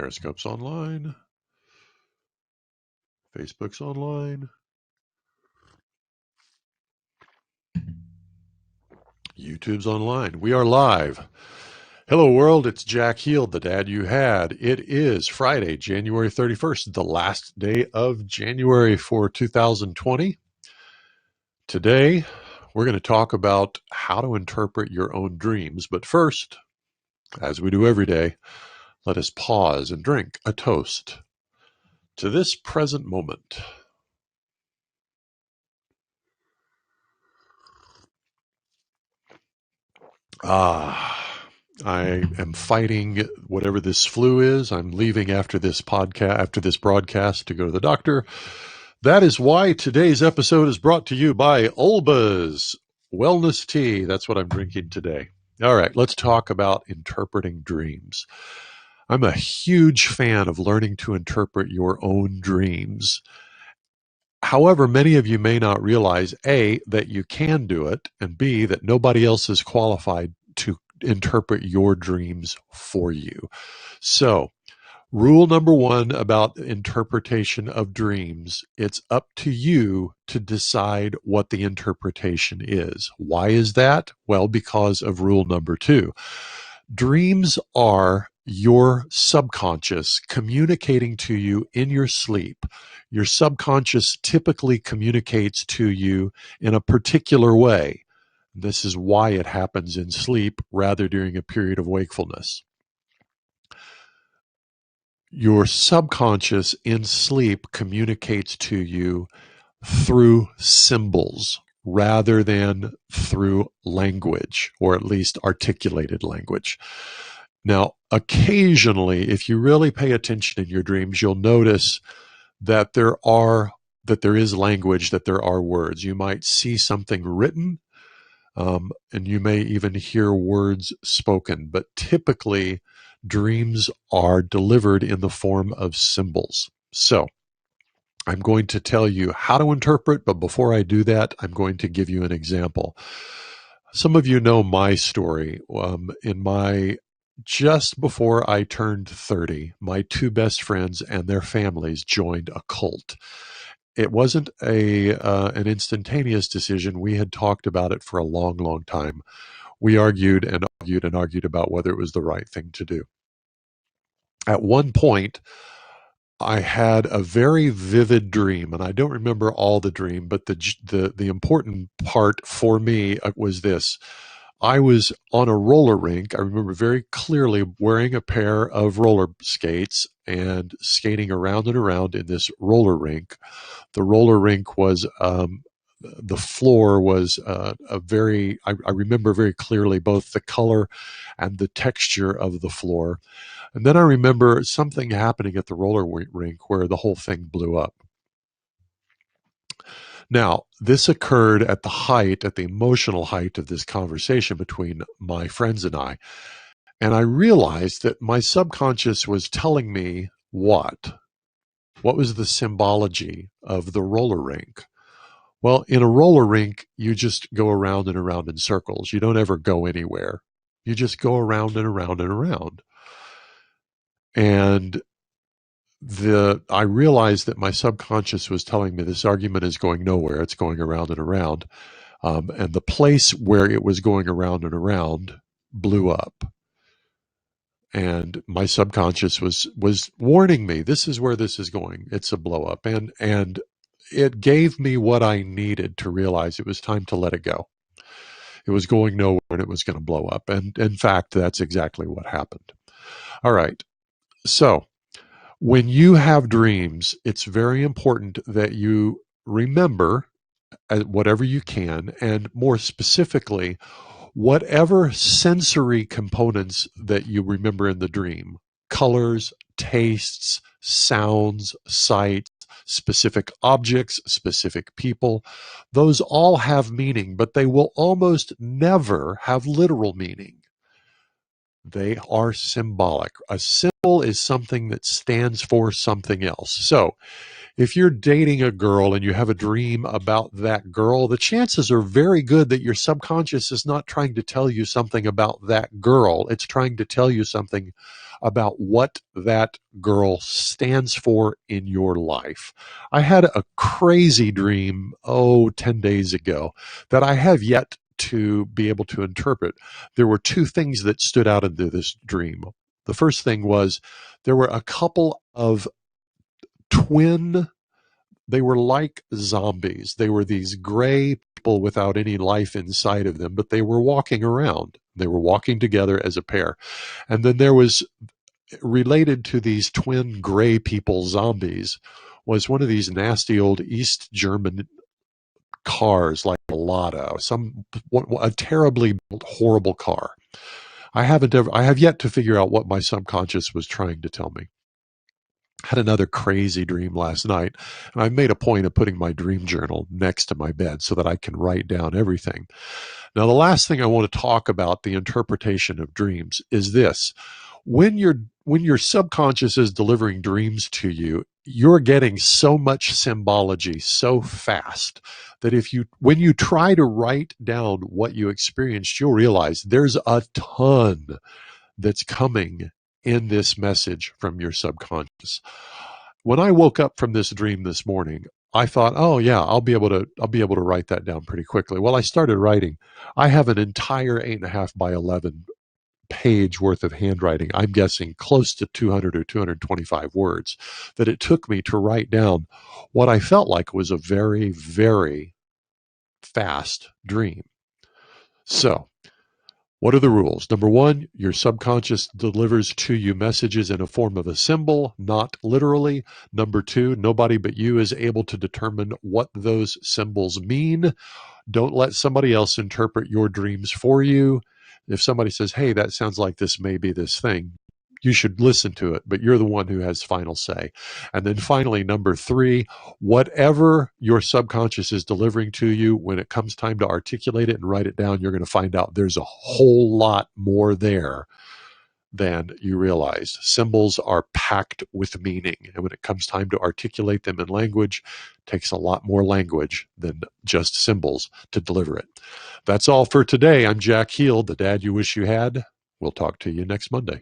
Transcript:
Periscope's online. Facebook's online. YouTube's online. We are live. Hello, world. It's Jack Heald, the dad you had. It is Friday, January 31st, the last day of January for 2020. Today, we're going to talk about how to interpret your own dreams. But first, as we do every day, let us pause and drink a toast to this present moment. I am fighting whatever this flu is. I'm leaving after this broadcast to go to the doctor. That is why today's episode is brought to you by Olba's Wellness Tea. That's what I'm drinking today. All right, let's talk about interpreting dreams. I'm a huge fan of learning to interpret your own dreams. However, many of you may not realize, A, that you can do it, and B, that nobody else is qualified to interpret your dreams for you. So, rule number one about interpretation of dreams, it's up to you to decide what the interpretation is. Why is that? Well, because of rule number two. Dreams are your subconscious communicating to you in your sleep. Your subconscious typically communicates to you in a particular way. This is why it happens in sleep rather during a period of wakefulness. Your subconscious in sleep communicates to you through symbols rather than through language, or at least articulated language. Now, occasionally, if you really pay attention in your dreams, you'll notice that there is language, that there are words. You might see something written, and you may even hear words spoken, but typically dreams are delivered in the form of symbols. So I'm going to tell you how to interpret, but before I do that, I'm going to give you an example. Some of you know my story. Just before I turned 30, my two best friends and their families joined a cult. It wasn't an instantaneous decision. We had talked about it for a long, long time. We argued and argued and argued about whether it was the right thing to do. At one point, I had a very vivid dream, and I don't remember all the dream, but the important part for me was this. I was on a roller rink. I remember very clearly wearing a pair of roller skates and skating around and around in this roller rink. The roller rink was, the floor was I remember very clearly both the color and the texture of the floor. And then I remember something happening at the roller rink where the whole thing blew up. Now, this occurred at the emotional height of this conversation between my friends and I. And I realized that my subconscious was telling me what? What was the symbology of the roller rink? Well, in a roller rink, you just go around and around in circles. You don't ever go anywhere. You just go around and around and around. And I realized that my subconscious was telling me this argument is going nowhere. It's going around and around. And the place where it was going around and around blew up. And my subconscious was warning me, this is where this is going. It's a blow up. And it gave me what I needed to realize it was time to let it go. It was going nowhere and it was going to blow up. And in fact, that's exactly what happened. All right. So when you have dreams, it's very important that you remember whatever you can, and more specifically, whatever sensory components that you remember in the dream, colors, tastes, sounds, sights, specific objects, specific people, those all have meaning, but they will almost never have literal meaning. They are symbolic. A symbol is something that stands for something else. So if you're dating a girl and you have a dream about that girl, the chances are very good that your subconscious is not trying to tell you something about that girl. It's trying to tell you something about what that girl stands for in your life. I had a crazy dream, 10 days ago, that I have yet to be able to interpret. There were two things that stood out into this dream. The first thing was there were a couple of twin, they were like zombies. They were these gray people without any life inside of them, but they were walking around. They were walking together as a pair. And then there was, related to these twin gray people zombies, was one of these nasty old East German cars like a Lada, a terribly horrible car. I have yet to figure out what my subconscious was trying to tell me. Had another crazy dream last night, and I made a point of putting my dream journal next to my bed so that I can write down everything. Now, the last thing I want to talk about the interpretation of dreams is this. When your subconscious is delivering dreams to you, you're getting so much symbology so fast that when you try to write down what you experienced, you'll realize there's a ton that's coming in this message from your subconscious. When I woke up from this dream this morning, I thought, oh yeah, I'll be able to write that down pretty quickly. Well, I started writing. I have an entire 8.5 by 11 page worth of handwriting. I'm guessing close to 200 or 225 words that it took me to write down what I felt like was a very, very fast dream. So, what are the rules? Number one, your subconscious delivers to you messages in a form of a symbol, not literally. Number two, nobody but you is able to determine what those symbols mean. Don't let somebody else interpret your dreams for you. If somebody says, hey, that sounds like this may be this thing, you should listen to it, but you're the one who has final say. And then finally, number three, whatever your subconscious is delivering to you, when it comes time to articulate it and write it down, you're going to find out there's a whole lot more there than you realized. Symbols are packed with meaning, and when it comes time to articulate them in language, it takes a lot more language than just symbols to deliver it. That's all for today. I'm Jack Heel, the dad you wish you had. We'll talk to you next Monday.